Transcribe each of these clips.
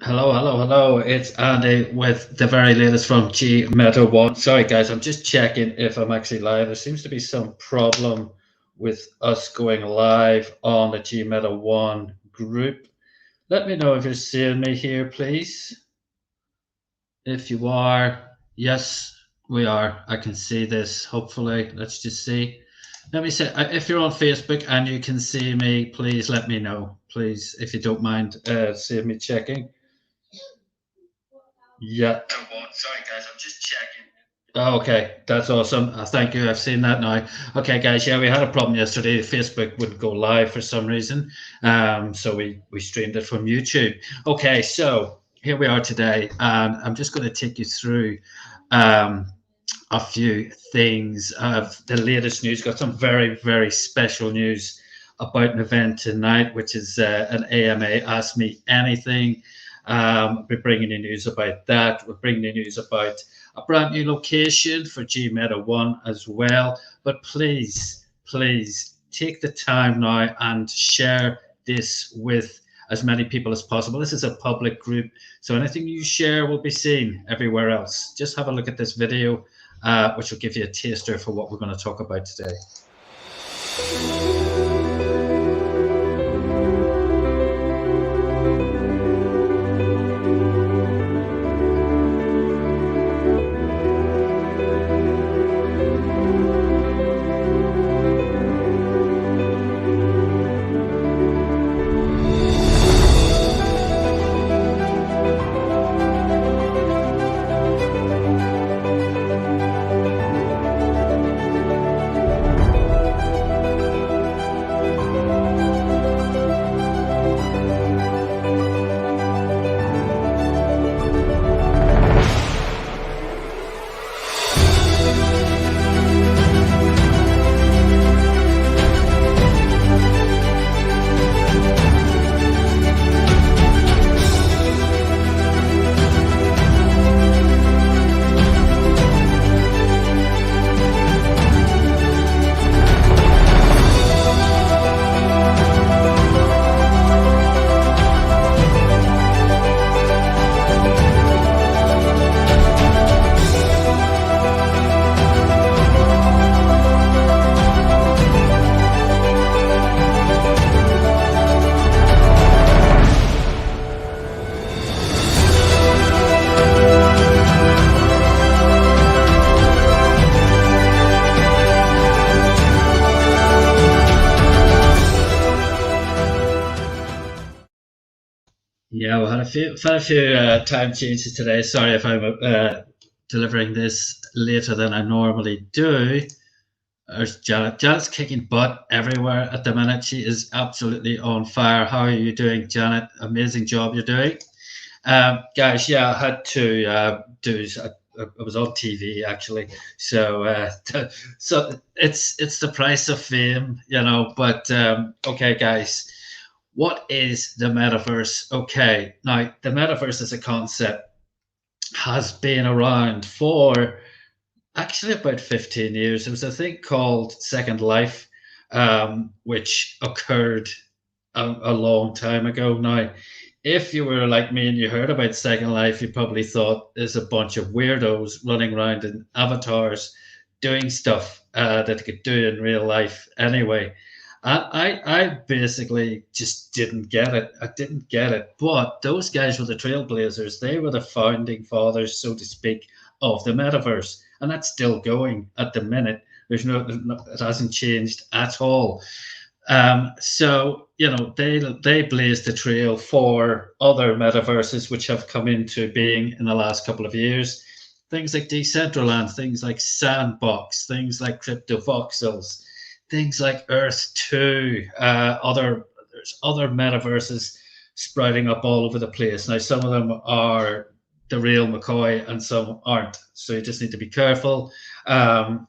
Hello, hello, hello. It's Andy with the very latest from Gmeta One. Sorry, guys, I'm just checking if I'm actually live. There seems to be some problem with us going live on the Gmeta One group. Let me know if you're seeing me here, please. If you are, yes, we are. I can see this. Hopefully, let's just see. Let me say, if you're on Facebook and you can see me, please let me know. Please, if you don't mind, save me checking. Yeah. Sorry, guys, I'm just checking. Oh, okay, that's awesome. Thank you. I've seen that now. Okay, guys. Yeah, we had a problem yesterday. Facebook wouldn't go live for some reason, so we streamed it from YouTube. Okay, so here we are today, and I'm just going to take you through um, a few things of the latest news. Got some very special news about an event tonight, which is an AMA Ask Me Anything. We're bringing you news about that. We're bringing you news about a brand new location for Gmeta One as well. But please take the time now and share this with as many people as possible. This is a public group, so anything you share will be seen everywhere else. Just have a look at this video, which will give you a taster for what we're going to talk about today. Yeah, we had a few time changes today. Sorry if I'm delivering this later than I normally do. There's Janet. Janet's kicking butt everywhere at the minute. She is absolutely on fire. How are you doing, Janet? Amazing job you're doing. Guys, yeah, I had to do. I was on TV actually, so so it's the price of fame, you know. But okay, guys, what is the metaverse? Okay, now the metaverse as a concept has been around for actually about 15 years. There was a thing called Second Life, which occurred a long time ago. Now, if you were like me and you heard about Second Life, you probably thought there's a bunch of weirdos running around in avatars doing stuff that they could do in real life anyway. I basically just didn't get it. I didn't get it. But those guys were the trailblazers. They were the founding fathers, so to speak, of the metaverse. And that's still going at the minute. It hasn't changed at all. So you know they blazed the trail for other metaverses which have come into being in the last couple of years. Things like Decentraland, things like Sandbox, things like Crypto Voxels, things like Earth 2, there's other metaverses sprouting up all over the place. Now, some of them are the real McCoy and some aren't. So you just need to be careful. With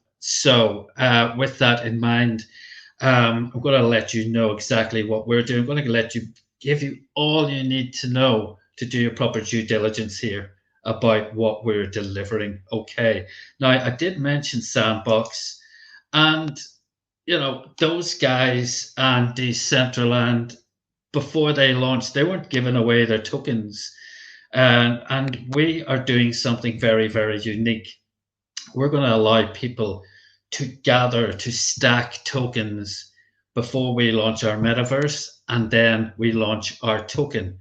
that in mind, I'm going to let you know exactly what we're doing. I'm going to give you all you need to know to do your proper due diligence here about what we're delivering. Okay. Now, I did mention Sandbox, and you know, those guys and Decentraland, before they launched, they weren't giving away their tokens. And we are doing something very, very unique. We're going to allow people to gather, to stack tokens before we launch our metaverse, and then we launch our token.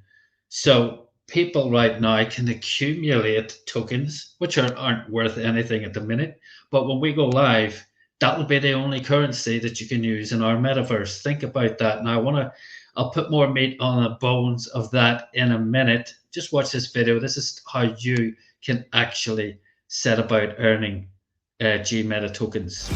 So people right now can accumulate tokens, which aren't worth anything at the minute. But when we go live, that will be the only currency that you can use in our metaverse. Think about that. Now, I'll put more meat on the bones of that in a minute. Just watch this video. This is how you can actually set about earning Gmeta tokens.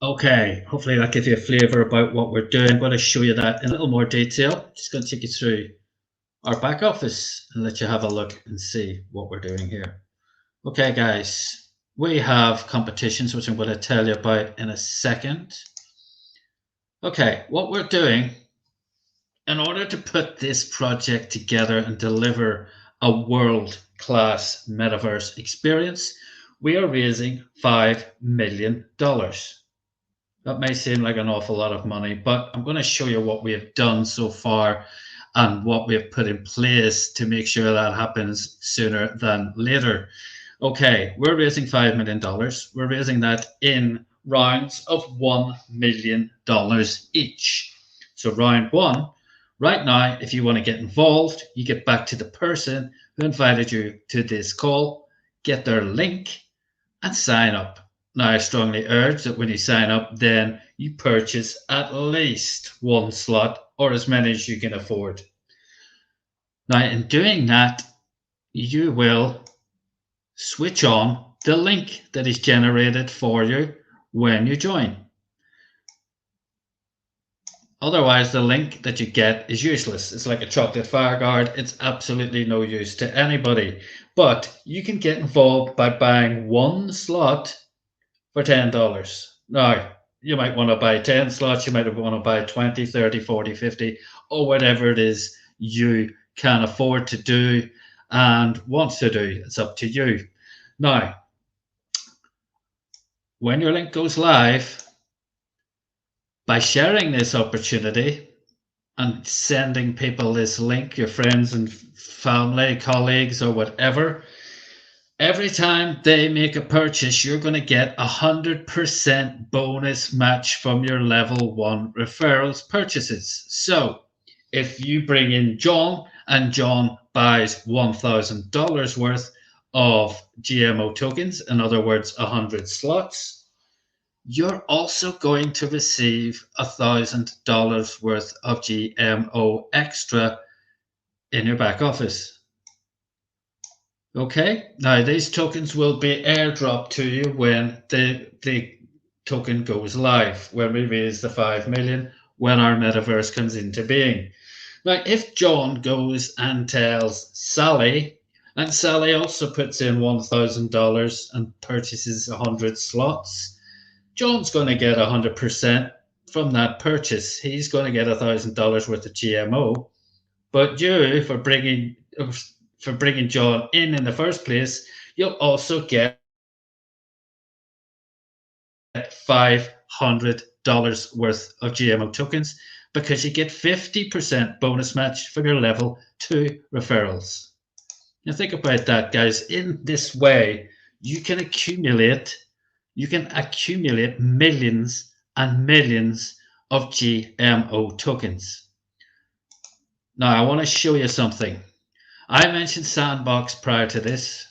Okay, hopefully that gives you a flavor about what we're doing. I'm going to show you that in a little more detail. Just going to take you through our back office and let you have a look and see what we're doing here. Okay, guys, we have competitions, which I'm going to tell you about in a second. Okay, what we're doing in order to put this project together and deliver a world-class metaverse experience, we are raising $5 million. That may seem like an awful lot of money, but I'm going to show you what we have done so far and what we have put in place to make sure that happens sooner than later. Okay, we're raising $5 million. We're raising that in rounds of $1 million each. So round one, right now, if you want to get involved, you get back to the person who invited you to this call, get their link, and sign up. Now, I strongly urge that when you sign up, then you purchase at least one slot or as many as you can afford. Now, in doing that, you will switch on the link that is generated for you when you join. Otherwise, the link that you get is useless. It's like a chocolate fire guard. It's absolutely no use to anybody. But you can get involved by buying one slot for $10. Now, you might want to buy 10 slots, you might want to buy 20, 30, 40, 50, or whatever it is you can afford to do and want to do. It's up to you. Now, when your link goes live, by sharing this opportunity and sending people this link, your friends and family, colleagues, or whatever, every time they make a purchase, you're going to get 100% bonus match from your level 1 referrals purchases. So if you bring in John and John buys $1,000 worth of GMO tokens, in other words, 100 slots, you're also going to receive $1,000 worth of GMO extra in your back office. Okay, now these tokens will be airdropped to you when the token goes live, when we raise the 5 million, when our metaverse comes into being. Now, if John goes and tells Sally, and Sally also puts in $1,000 and purchases 100 slots, John's going to get 100% from that purchase. He's going to get $1,000 worth of GMO, but you, for bringing John in the first place, you'll also get $500 worth of GMO tokens because you get 50% bonus match for your level 2 referrals. Now think about that, guys. In this way, you can accumulate millions and millions of GMO tokens. Now I want to show you something. I mentioned Sandbox prior to this.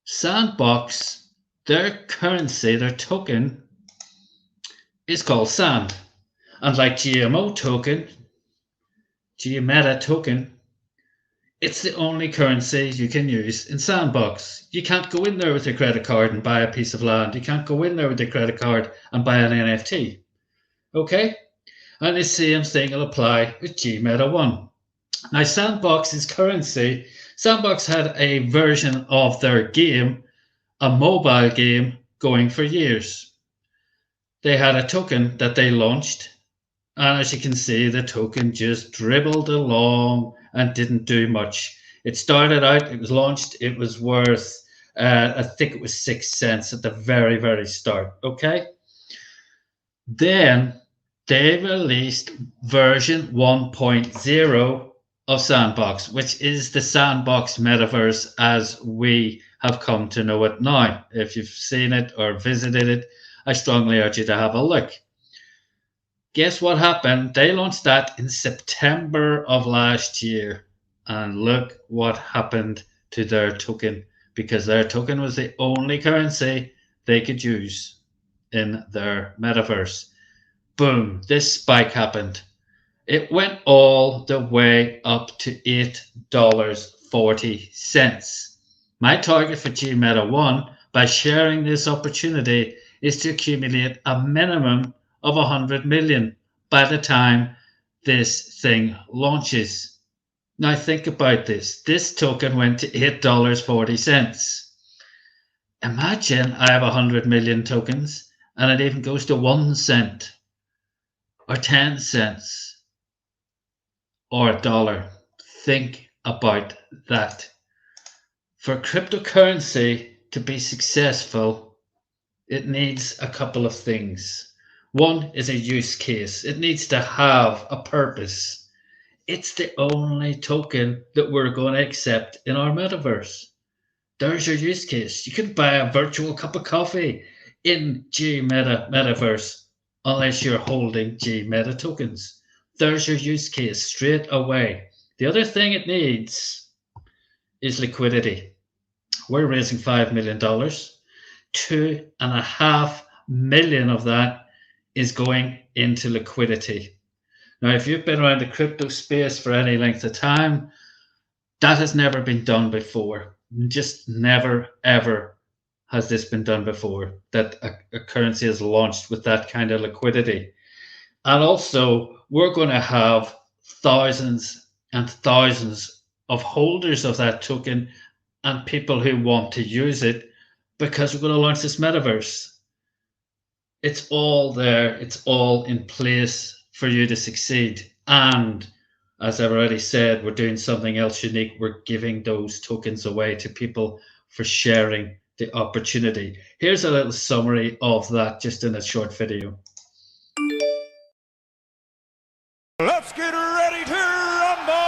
Sandbox, their currency, their token is called Sand. And like GMO token, Gmeta token, it's the only currency you can use in Sandbox. You can't go in there with your credit card and buy a piece of land. You can't go in there with your credit card and buy an NFT. Okay? And the same thing will apply with Gmeta One. Now, Sandbox's currency, Sandbox had a version of their game, a mobile game, going for years. They had a token that they launched, and as you can see, the token just dribbled along and didn't do much. It started out, it was launched, it was worth, I think it was 6 cents at the very, very start. Okay. Then they released version 1.0 of Sandbox, which is the Sandbox metaverse as we have come to know it now. If you've seen it or visited it, I strongly urge you to have a look. Guess what happened? They launched that in September of last year. And look what happened to their token, because their token was the only currency they could use in their metaverse. Boom, this spike happened. It went all the way up to $8.40. My target for Gmeta One, by sharing this opportunity, is to accumulate a minimum of 100 million by the time this thing launches. Now think about this. This token went to $8.40. Imagine I have 100 million tokens and it even goes to 1 cent or 10 cents or $1. Think about that. For cryptocurrency to be successful, it needs a couple of things. One is a use case. It needs to have a purpose. It's the only token that we're going to accept in our metaverse. There's your use case. You can buy a virtual cup of coffee in Metaverse unless you're holding Gmeta tokens. There's your use case straight away. The other thing it needs is liquidity. We're raising $5 million. $2.5 million of that is going into liquidity. Now, if you've been around the crypto space for any length of time, that has never been done before. Just never, ever has this been done before, that a currency is launched with that kind of liquidity. And also, we're going to have thousands and thousands of holders of that token and people who want to use it, because we're going to launch this metaverse. It's all there. It's all in place for you to succeed. And as I've already said, we're doing something else unique. We're giving those tokens away to people for sharing the opportunity. Here's a little summary of that just in a short video. Let's get ready to rumble!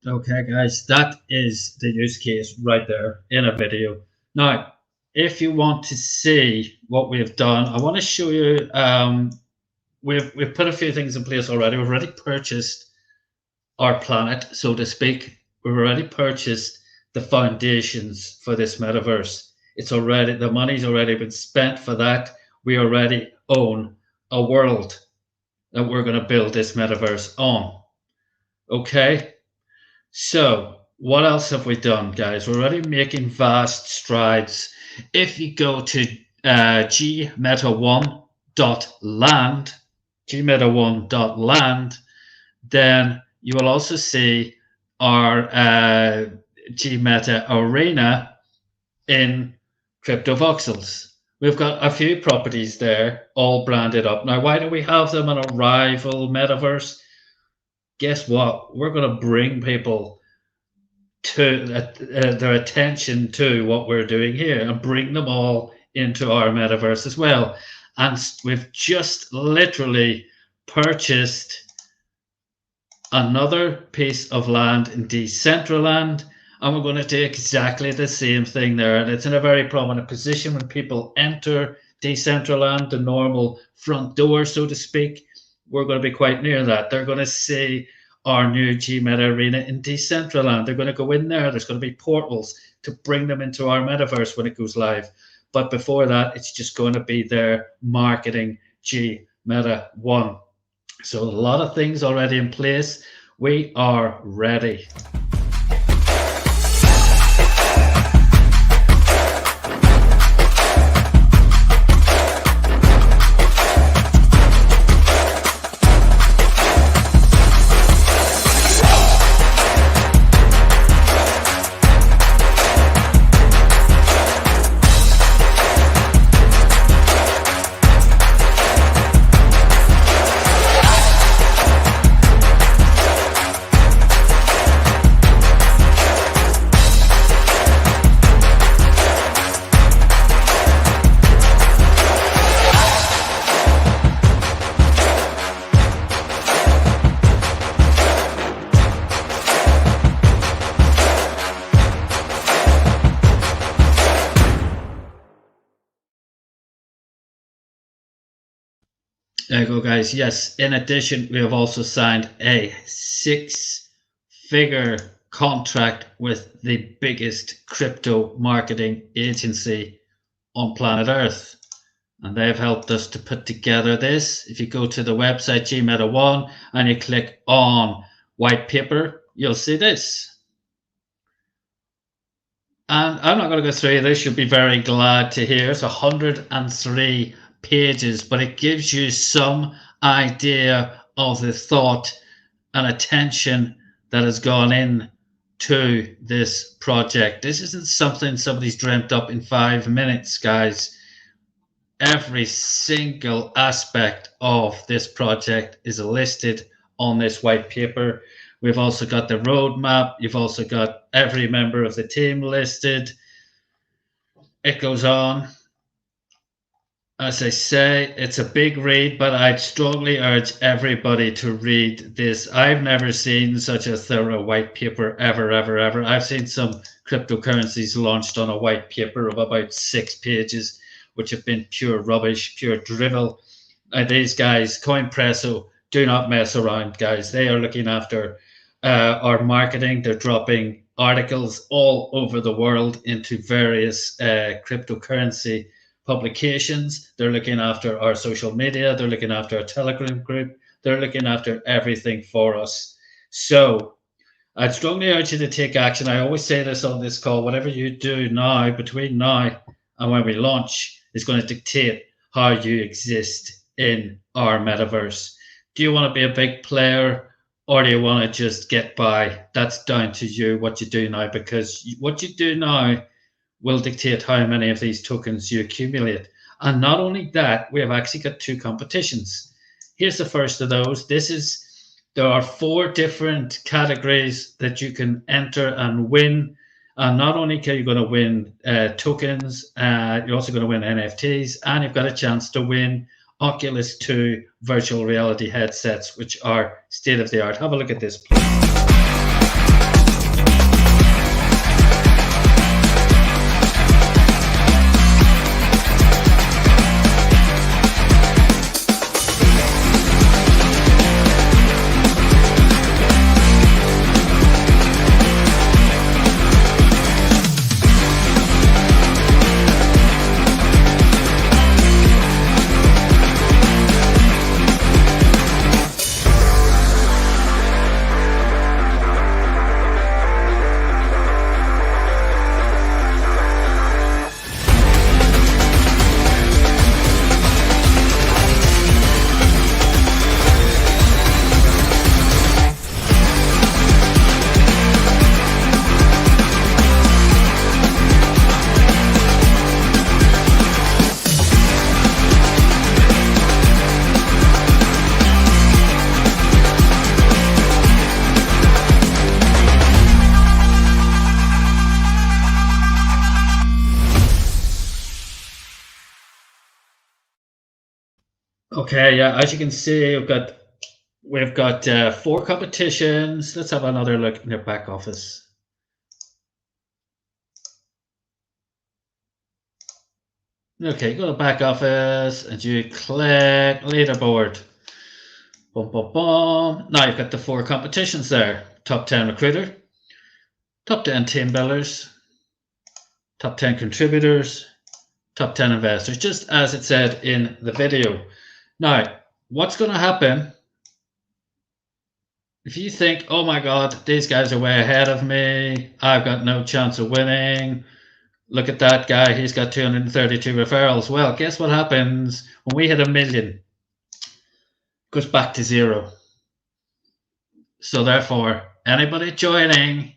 Okay, guys, that is the use case right there in a video. Now, if you want to see what we've done, I want to show you. We've put a few things in place already. We've already purchased our planet, so to speak. We've already purchased the foundations for this metaverse. It's already, the money's already been spent for that. We already own a world. that we're going to build this metaverse on. Okay, so what else have we done, guys? We're already making vast strides. If you go to gmeta1.land, gmeta1.land, then you will also see our Gmeta Arena in CryptoVoxels. We've got a few properties there, all branded up. Now, why do we have them in a rival metaverse? Guess what? We're going to bring people to their attention to what we're doing here and bring them all into our metaverse as well. And we've just literally purchased another piece of land in Decentraland, and we're going to do exactly the same thing there. And it's in a very prominent position when people enter Decentraland, the normal front door, so to speak. We're going to be quite near that. They're going to see our new Gmeta Arena in Decentraland. They're going to go in there. There's going to be portals to bring them into our metaverse when it goes live. But before that, it's just going to be their marketing Gmeta One. So a lot of things already in place. We are ready. There you go, guys. Yes, in addition, we have also signed a 6-figure contract with the biggest crypto marketing agency on planet Earth. And they've helped us to put together this. If you go to the website Gmeta One and you click on white paper, you'll see this. And I'm not going to go through this. You'll be very glad to hear. It's 103 pages, but it gives you some idea of the thought and attention that has gone in to this project. This isn't something somebody's dreamt up in 5 minutes, guys. Every single aspect of this project is listed on this white paper. We've also got the roadmap. You've also got every member of the team listed. It goes on. As I say, it's a big read, but I'd strongly urge everybody to read this. I've never seen such a thorough white paper ever. I've seen some cryptocurrencies launched on a white paper of about 6 pages, which have been pure rubbish, pure drivel. These guys, CoinPresso, do not mess around, guys. They are looking after our marketing. They're dropping articles all over the world into various cryptocurrency publications. They're looking after our social media. They're looking after our Telegram group. They're looking after everything for us. So I'd strongly urge you to take action. I always say this on this call. Whatever you do now, between now and when we launch, is going to dictate how you exist in our metaverse. Do you want to be a big player, or do you want to just get by? That's down to you, what you do now, because what you do now will dictate how many of these tokens you accumulate. And not only that, we have actually got 2 competitions. Here's the first of those. There are 4 different categories that you can enter and win. And not only are you going to win tokens, you're also going to win NFTs, and you've got a chance to win Oculus 2 virtual reality headsets, which are state of the art. Have a look at this, please. Okay, yeah, as you can see, we've got 4 competitions. Let's have another look in the back office. Okay, go to back office and you click leaderboard. Boom, boom, boom. Now you've got the 4 competitions there. Top 10 recruiter, top 10 team builders, top 10 contributors, top 10 investors, just as it said in the video. Now, what's going to happen if you think, oh my God, these guys are way ahead of me, I've got no chance of winning, look at that guy, he's got 232 referrals. Well, guess what happens when we hit 1 million? It goes back to 0. So therefore, anybody joining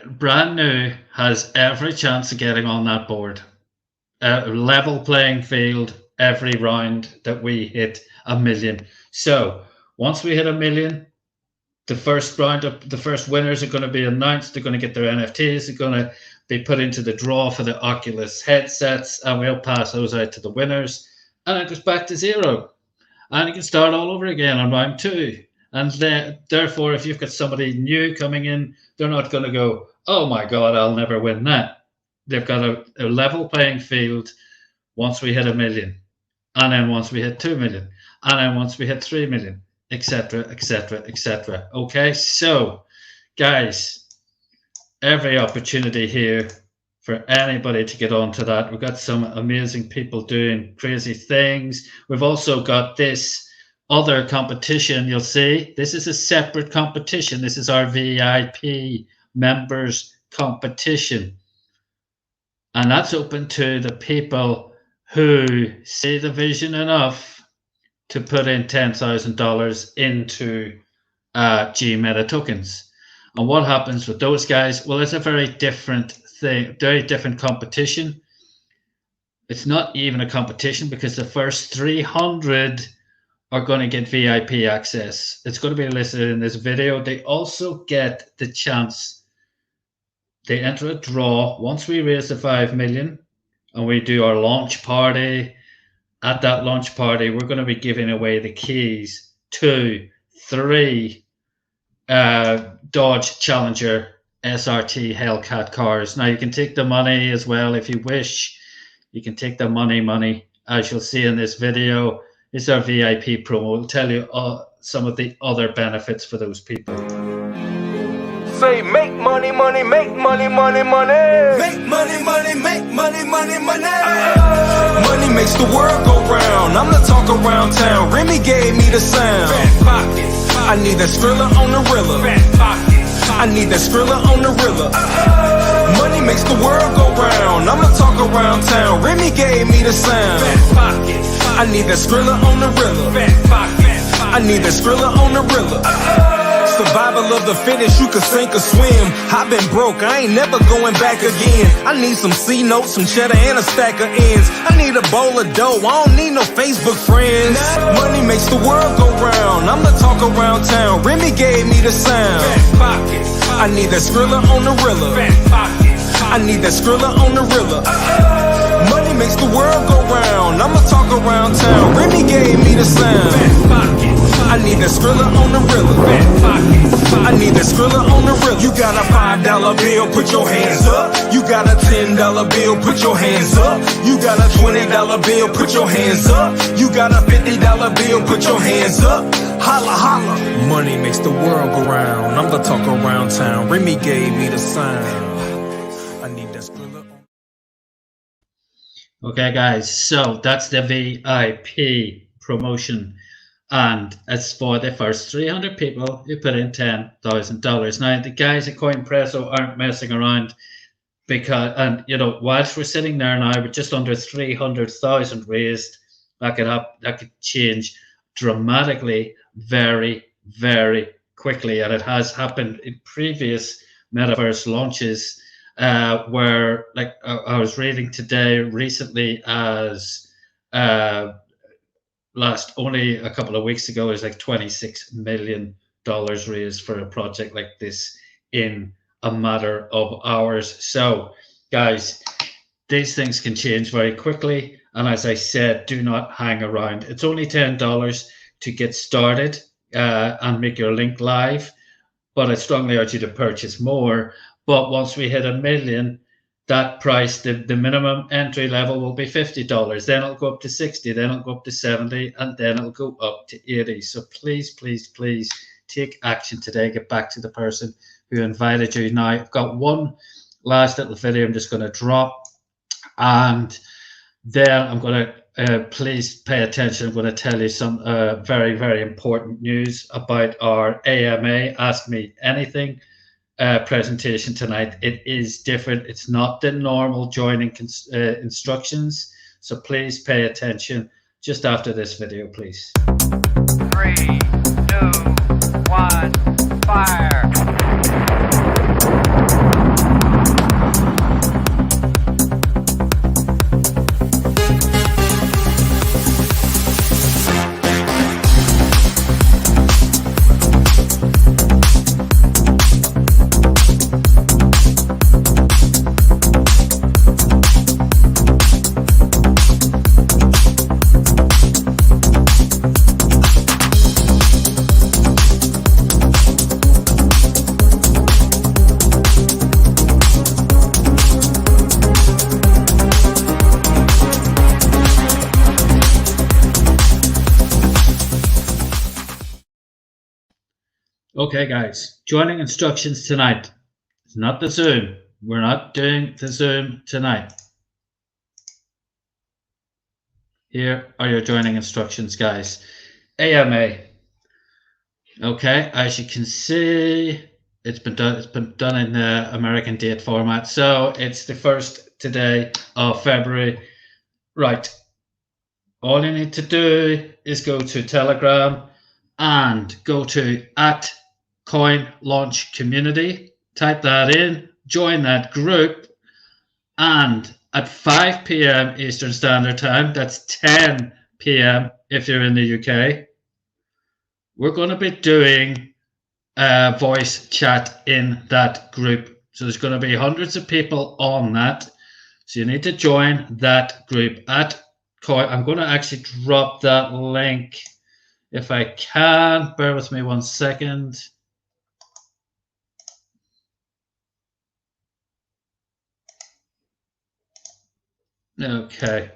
brand new has every chance of getting on that board. A level playing field every round that we hit 1 million. So once we hit 1 million, the first round of the first winners are going to be announced. They're going to get their NFTs. They're going to be put into the draw for the Oculus headsets, and we'll pass those out to the winners. And it goes back to 0, and you can start all over again on round 2. And then, therefore, if you've got somebody new coming in, they're not going to go, oh my God, I'll never win that. They've got a level playing field once we hit 1 million, and then once we hit 2 million, and then once we hit 3 million, etc., etc., etc. Okay, so guys, every opportunity here for anybody to get onto that. We've got some amazing people doing crazy things. We've also got this other competition. You'll see this is a separate competition. This is our VIP members competition, and that's open to the people who see the vision enough to put in $10,000 into Gmeta tokens. And what happens with those guys? Well, it's a very different thing, very different competition. It's not even a competition because the first 300 are going to get VIP access. It's going to be listed in this video. They also get the chance. They enter a draw once we raise the 5 million and we do our launch party. At that launch party, we're going to be giving away the keys to 3 Dodge Challenger SRT Hellcat cars. Now you can take the money as well if you wish. You can take the money, as you'll see in this video. It's our VIP promo. We'll tell you some of the other benefits for those people. Say make money, money, make money, money, money. Make money, money, make money, money, money. Money makes the world go round. I'm the talk around town. Remy gave me the sound. Fat pockets. I need that Skrilla on the Rilla. Fat pockets. I need that Skrilla on the Rilla. Money makes the world go round. I'm the talk around town. Remy gave me the sound. Fat pockets. I need that Skrilla on the Rilla. Fat pockets. I need that Skrilla on the Rilla. Survival of the fittest, you can sink or swim. I've been broke, I ain't never going back again. I need some C-notes, some cheddar, and a stack of ends. I need a bowl of dough, I don't need no Facebook friends. Money makes the world go round. I'm the talk around town. Remy gave me the sound. I need that Skrilla on the Rilla. I need that Skrilla on the Rilla. Money makes the world go round. I'm the talk around town. Remy gave me the sound. I need that Skrilla on the Rilla. I need that Skrilla on the Rilla. You got a $5 bill, put your hands up. You got a $10 bill, put your hands up. You got a $20 bill, put your hands up. You got a $50 bill, put your hands up. Holla, holla. Money makes the world go round. I'm the talk around town. Remy gave me the sign. I need that Skrilla on. Okay, guys, so that's the VIP promotion. And it's for the first 300 people who put in $10,000. Now, the guys at CoinPresso aren't messing around because, and you know, whilst we're sitting there now with just under 300,000 raised, that could change dramatically very, very quickly. And it has happened in previous metaverse launches where, like I was reading today recently, as only a couple of weeks ago, is like $26 million raised for a project like this in a matter of hours. So guys, these things can change very quickly, And as I said, do not hang around. It's only $10 to get started and make your link live. But I strongly urge you to purchase more. But once we hit 1 million, that price, the minimum entry level will be $50. Then it'll go up to 60, then it'll go up to 70, and then it'll go up to 80. So please, please, please take action today. Get back to the person who invited you. Now, I've got one last little video I'm just going to drop, and then I'm going to please pay attention. I'm going to tell you some very, very important news about our AMA Ask Me Anything presentation tonight. It is different. It's not the normal joining instructions. So please pay attention just after this video, please. 3, 2, 1, fire! Okay, guys, joining instructions tonight. It's not the Zoom. We're not doing the Zoom tonight. Here are your joining instructions, guys. AMA. Okay, as you can see, it's been done in the American date format. So it's the 1st today of February. Right. All you need to do is go to Telegram and go to @Coin Launch Community. Type that in, join that group, and at 5 p.m. Eastern Standard Time, that's 10 p.m. if you're in the UK, we're going to be doing a voice chat in that group. So there's going to be hundreds of people on that. So you need to join that group at Coin. I'm going to actually drop that link if I can. Bear with me 1 second. Okay.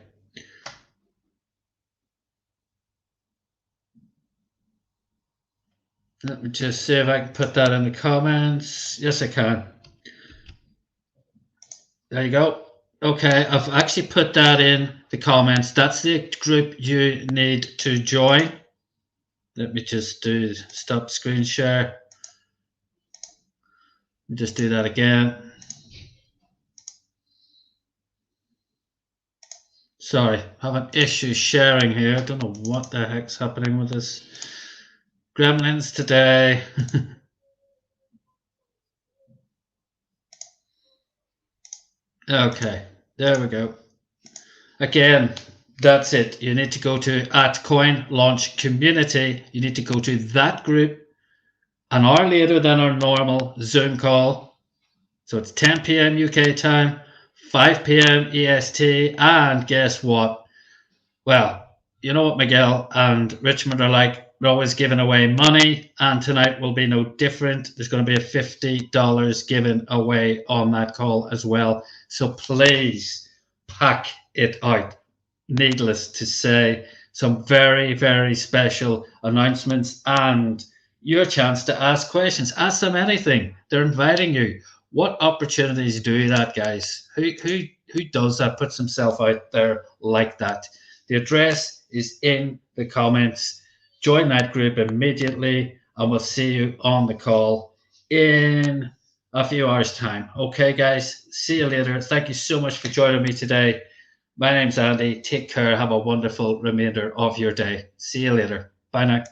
Let me just see if I can put that in the comments. Yes, I can. There you go. Okay, I've actually put that in the comments. That's the group you need to join. Let me just do stop screen share. Let me just do that again. Sorry, having issues sharing here. I don't know what the heck's happening with this. Gremlins today. Okay, there we go. Again, that's it. You need to go to @Coin Launch Community. You need to go to that group an hour later than our normal Zoom call. So it's 10 p.m. UK time, 5 p.m. EST, and guess what? Well, you know what Miguel and Richmond are like. We're always giving away money, and tonight will be no different. There's going to be a $50 given away on that call as well. So please pack it out. Needless to say, some very, very special announcements and your chance to ask questions. Ask them anything. They're inviting you. What opportunities do that, guys? Who does that, puts himself out there like that? The address is in the comments. Join that group immediately, and we'll see you on the call in a few hours' time. Okay, guys, see you later. Thank you so much for joining me today. My name's Andy. Take care. Have a wonderful remainder of your day. See you later. Bye now.